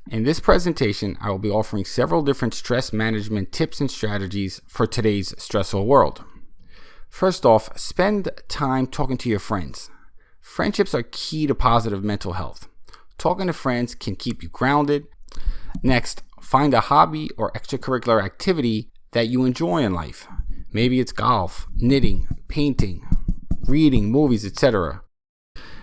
In this presentation, I will be offering several different stress management tips and strategies for today's stressful world. First off, spend time talking to your friends. Friendships are key to positive mental health. Talking to friends can keep you grounded. Next, find a hobby or extracurricular activity that you enjoy in life. Maybe it's golf, knitting, painting, reading, movies, etc.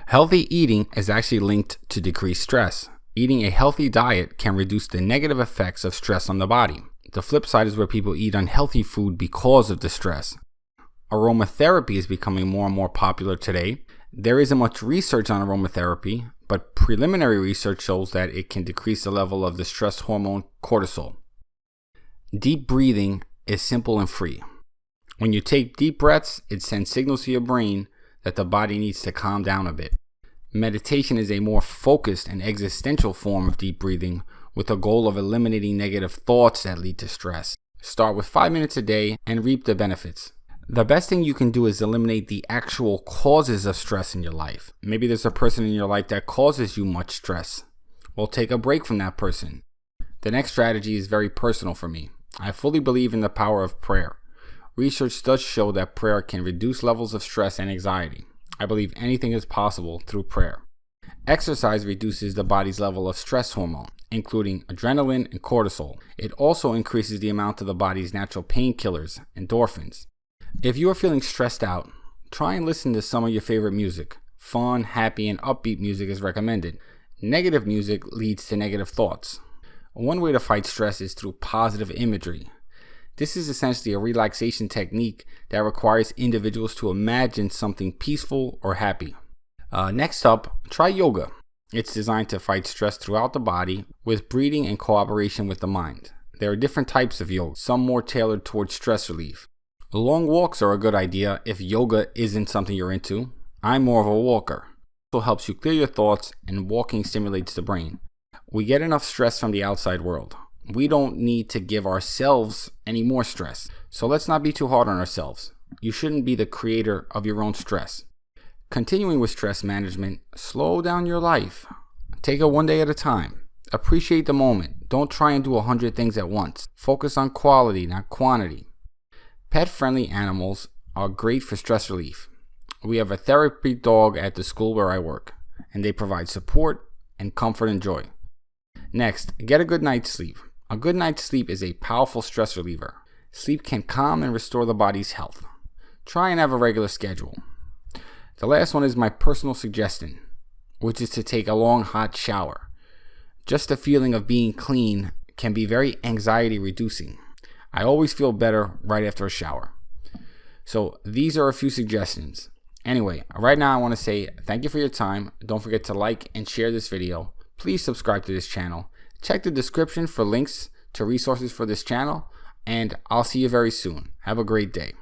Healthy eating is actually linked to decreased stress. Eating a healthy diet can reduce the negative effects of stress on the body. The flip side is where people eat unhealthy food because of the stress. Aromatherapy is becoming more and more popular today. There isn't much research on aromatherapy, but preliminary research shows that it can decrease the level of the stress hormone cortisol. Deep breathing is simple and free. When you take deep breaths, it sends signals to your brain that the body needs to calm down a bit. Meditation is a more focused and existential form of deep breathing with the goal of eliminating negative thoughts that lead to stress. Start with 5 minutes a day and reap the benefits. The best thing you can do is eliminate the actual causes of stress in your life. Maybe there's a person in your life that causes you much stress. Well, take a break from that person. The next strategy is very personal for me. I fully believe in the power of prayer. Research does show that prayer can reduce levels of stress and anxiety. I believe anything is possible through prayer. Exercise reduces the body's level of stress hormone, including adrenaline and cortisol. It also increases the amount of the body's natural painkillers, endorphins. If you are feeling stressed out, try and listen to some of your favorite music. Fun, happy, and upbeat music is recommended. Negative music leads to negative thoughts. One way to fight stress is through positive imagery. This is essentially a relaxation technique that requires individuals to imagine something peaceful or happy. Next up, try yoga. It's designed to fight stress throughout the body with breathing and cooperation with the mind. There are different types of yoga, some more tailored towards stress relief. Long walks are a good idea if yoga isn't something you're into. I'm more of a walker. It also helps you clear your thoughts, and walking stimulates the brain. We get enough stress from the outside world. We don't need to give ourselves any more stress. So let's not be too hard on ourselves. You shouldn't be the creator of your own stress. Continuing with stress management, slow down your life. Take it one day at a time. Appreciate the moment. Don't try and do 100 things at once. Focus on quality, not quantity. Pet-friendly animals are great for stress relief. We have a therapy dog at the school where I work, and they provide support and comfort and joy. Next, get a good night's sleep. A good night's sleep is a powerful stress reliever. Sleep can calm and restore the body's health. Try and have a regular schedule. The last one is my personal suggestion, which is to take a long hot shower. Just the feeling of being clean can be very anxiety reducing. I always feel better right after a shower. So these are a few suggestions. Anyway, right now I want to say thank you for your time. Don't forget to like and share this video. Please subscribe to this channel. Check the description for links to resources for this channel, and I'll see you very soon. Have a great day.